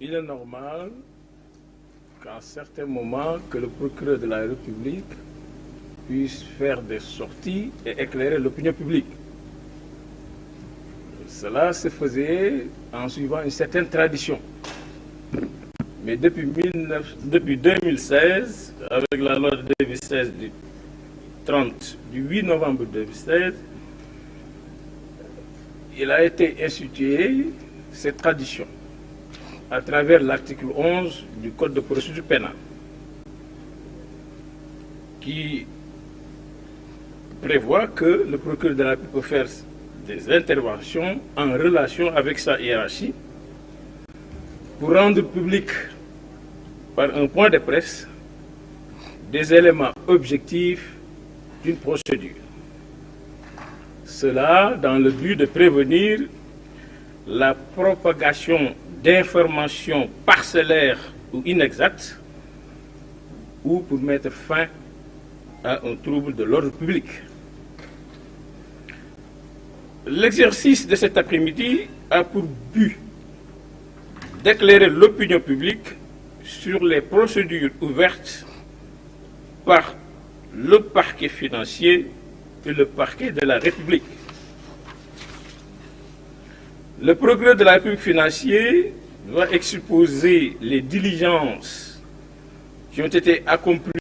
il est normal qu'à certains moments, que le procureur de la République puisse faire des sorties et éclairer l'opinion publique. Cela se faisait en suivant une certaine tradition. Mais depuis 2016, avec la loi de 2016 du 8 novembre 2016, il a été institué cette tradition à travers l'article 11 du Code de procédure pénale, qui prévoit que le procureur de la République peut faire des interventions en relation avec sa hiérarchie pour rendre public par un point de presse des éléments objectifs d'une procédure. Cela dans le but de prévenir la propagation d'informations parcellaires ou inexactes ou pour mettre fin à un trouble de l'ordre public. L'exercice de cet après-midi a pour but d'éclairer l'opinion publique sur les procédures ouvertes par le parquet financier et le parquet de la République. Le procureur de la République financier va exposer les diligences qui ont été accomplies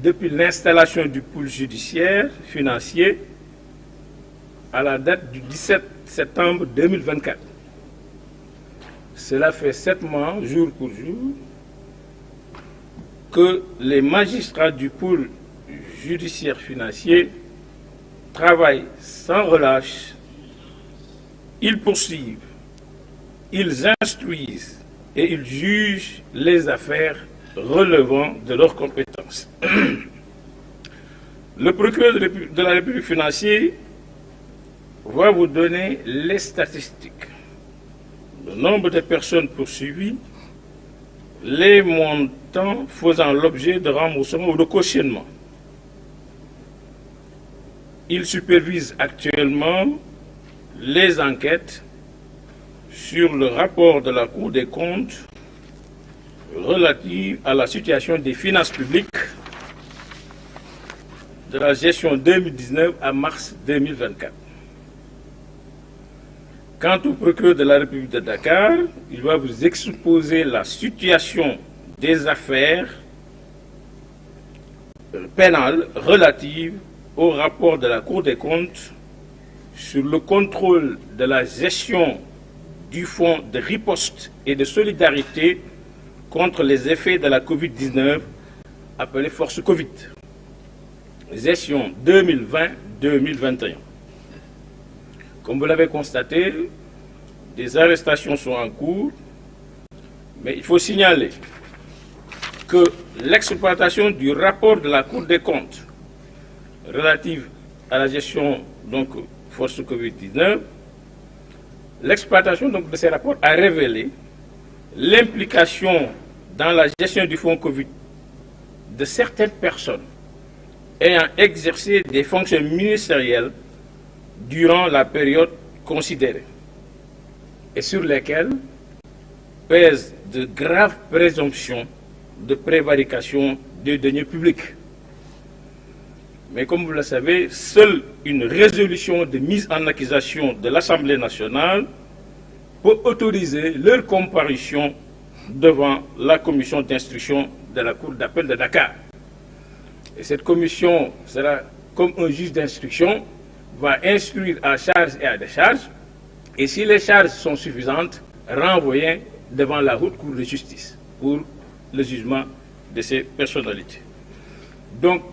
depuis l'installation du pôle judiciaire financier à la date du 17 septembre 2024. Cela fait 7 mois, jour pour jour, que les magistrats du pôle judiciaire financier travaillent sans relâche. Ils poursuivent, ils instruisent et ils jugent les affaires relevant de leurs compétences. Le procureur de la République financier va vous donner les statistiques, le nombre de personnes poursuivies, les montants faisant l'objet de remboursement ou de cautionnement. Il supervise actuellement les enquêtes sur le rapport de la Cour des comptes relative à la situation des finances publiques de la gestion 2019 à mars 2024. Quant au procureur de la République de Dakar, il va vous exposer la situation des affaires pénales relatives au rapport de la Cour des comptes sur le contrôle de la gestion du fonds de riposte et de solidarité contre les effets de la Covid-19, appelé Force Covid, gestion 2020-2021. Comme vous l'avez constaté, des arrestations sont en cours, mais il faut signaler que l'exploitation du rapport de la Cour des comptes relative à la gestion donc Force Covid-19, l'exploitation donc de ces rapports a révélé l'implication dans la gestion du fonds Covid de certaines personnes ayant exercé des fonctions ministérielles durant la période considérée et sur lesquelles pèsent de graves présomptions de prévarication des deniers publics. Mais comme vous le savez, seule une résolution de mise en accusation de l'Assemblée nationale peut autoriser leur comparution devant la commission d'instruction de la Cour d'appel de Dakar. Et cette commission sera, comme un juge d'instruction, va instruire à charge et à décharge, et si les charges sont suffisantes, renvoyer devant la haute cour de justice pour le jugement de ces personnalités. Donc,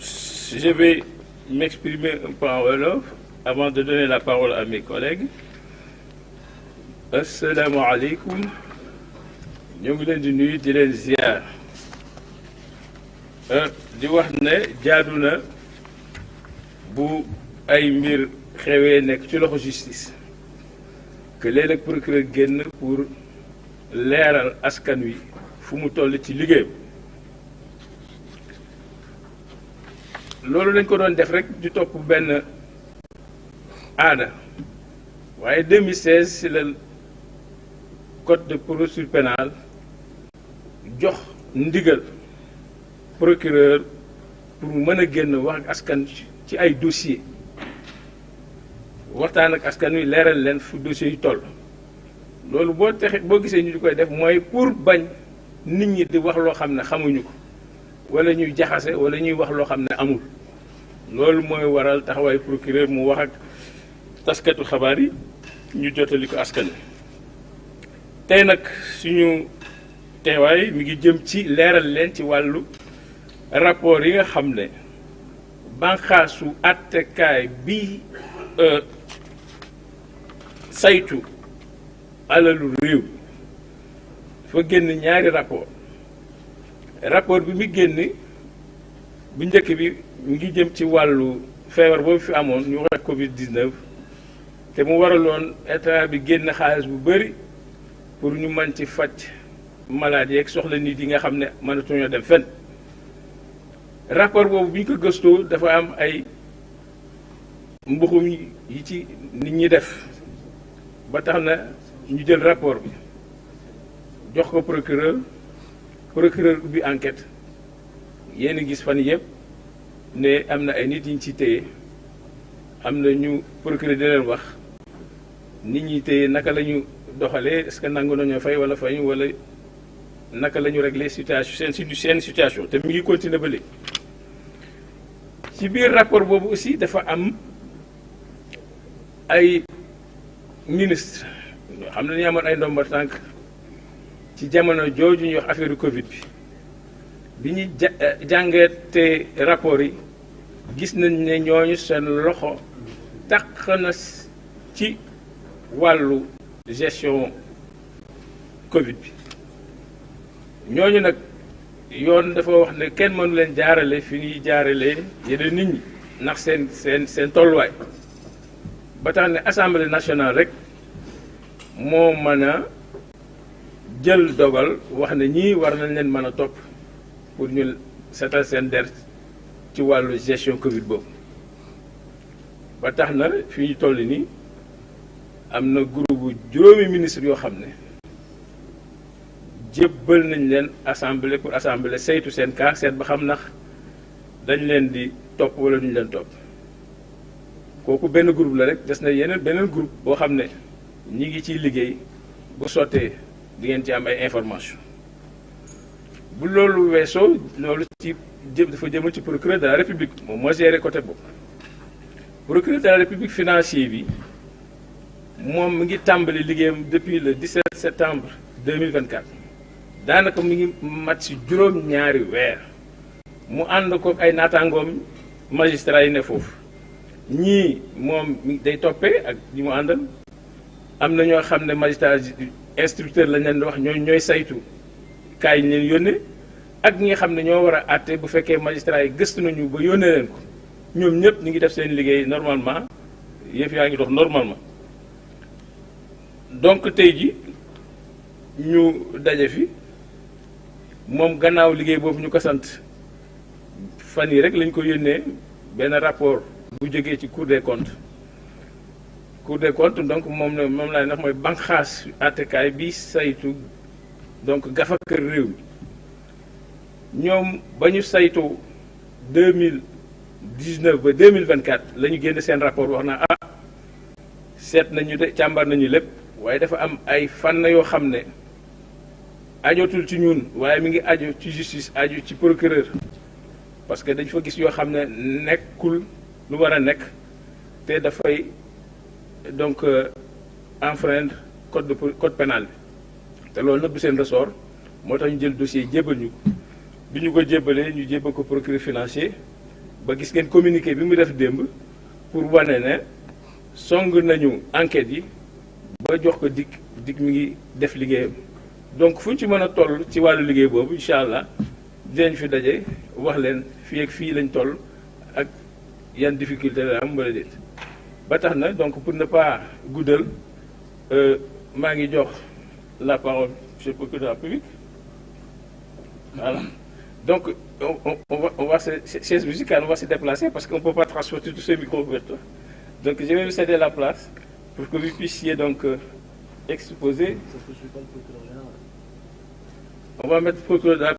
je vais m'exprimer un peu en wolof avant de donner la parole à mes collègues. Assalamu alaikum. Ñu ngi leen di nuyu di leen ziar. Di wax ne jaadu na bu ay mbir xewee nekk ci loxo justice que léeg-léeg procureur génn pour leeral askan wi fu mu toll ci liggéeyam. Loolu lañ ko doon def rek di topp benn aada waaye 2016 si la code de procédure pénale jox ndigal procureur pour mu mën a génn wax ak askan ci ay dossier waxtaan ak askan wi leeral leen fu dossier yi toll loolu boo gisee ñu di koy def mooy pour bañ nit ñi di wax loo xam ne xamuñu ko wala ñuy jaxase wala ñuy wax loo xam ne amul loolu mooy waral taxawaay procureur mu wax ak taskatu xabaar yi ñu jotali ko askan wi tey nag suñu teewaay mi ngi jëm ci leeral leen ci wàllu rapport yi nga xam ne banqaasu attekaay bi saytu alalu réew fa génn ñaari rapport bi mu génn bu njëkk bi mi ngi jëm ci wàllu feebar boobu fi amoon ñu wax Covid 19 te mu waraloon état bi génn xaalis bu bëri pour ñu mën ci faj malade yeeg soxla nit yi nga xam ne mënatuñoo dem fenn rapport boobu bi ñu ko gëstoo dafa am ay mbuxum yi ci nit ñi def ba tax na ñu jël rapport bi jox ko procureur ubbi enquête yéen gis fan yëpp ne am na ay nit yi ñu ci téye am na ñu procureur di leen wax nit ñi téye naka la ñu doxalee est-ce que nangu nañoo fay wala fayu wala naka la ñu régler situation seen situation te mi ngi continuer ba léegi ci biir rapport boobu aussi dafa am ay ministre ñoo xam ne dañu amoon ay ndomba tànk ci jamono jooju ñuy wax affaire Covid bi ñu jàngeete rapport yi gis nañ ne ñooñu seen loxo taq na ci wàllu gestion Covid bi ñooñu nag yoon dafa wax ne kenn mënu leen jaarale fi ñuy jaarale yeneen nit ñi ndax seen tolluwaay ba tax ne assemblée nationale rek moo mën a jël dogal wax ne ñii war nañ leen mën a topp pour ñu setal seen der ci wàllu gestion Covid boobu ba tax na fi ñu toll nii am na groupe juróomi ministre yoo xam ne jébbal nañ leen assemblée pour assemblée saytu seen cas seet ba xam ndax dañ leen di topp wala duñ leen topp kooku benn groupe la rek des na beneen groupe boo xam ne ñi ngi ciy liggéey bu sottee di ngeen ci am ay information bu loolu weesoo loolu ci dafa jëmal ci procureur de la république moom moo géré côté boobu procureur de la république financier bi moom mi ngi tàmbali liggéeyam depuis le 17 septembre 2024 daanaka mi ngi mat si juróom-ñaari weer mu ànd ko ay naataangoom magistrat yi ne foofu ñii moom day toppee ak ñi mu àndal am na ñoo xam ne magistrat instructeur lañ leen di wax ñooy saytu kaay yi leen yónnee ak ñi nga xam ne ñoo war a àtte bu fekkee magistrat yi gëstu nañu ba yónnee leen ko ñoom ñëpp ñu ngi def seen liggéey normalement yëf yaa ngi dox normalement donc tey ji ñu daje fi moom gannaaw liggéey boobu ñu ko sant fan yi rek lañ ko yónnee benn rapport bu jógee ci Cour des comptes donc moom laa wax mooy banqaas àttekaay bi saytu donc gafakër réew mi ñoom ba ñu saytu 2019 ba 2024 la ñu génn seen rapport wax naa seet nañu de càmbar nañu lépp waaye dafa am ay fànn yoo xam ne ajotul ci ñun waaye mi ngi aju ci justice aju ci procureur parce que dañ fa gis yoo xam ne nekkul lu war a nekk te dafay donc enfreindre code pénal bi te loolu nag du seen ressort moo tax ñu jël dossier jébbal ñu ko bi ñu ko jébbalee ñu jébbal ko procureur financier ba gis ngeen communiqué bi mu def démb pour wane ne song nañu enquête yi ba jox ko dik mi ngi def liggéeyam donc fu ñu ci mën a toll ci wàllu liggéey boobu incha allah dinañ fi daje wax leen fii ak fii lañ toll ak yan difficulté la am wala déet ba tax na donc pour ne pas guddal maa ngi jox la parole monsieur le procureur de la République voilà donc on va chaise musicale, on va se déplacer parce qu'on ne peut pas transporter tous ces micros vers toi. Donc je vais vous céder la place pour que vous puissiez donc exposé. Ça ne poursuit pas le procureur général. On va mettre procureur de la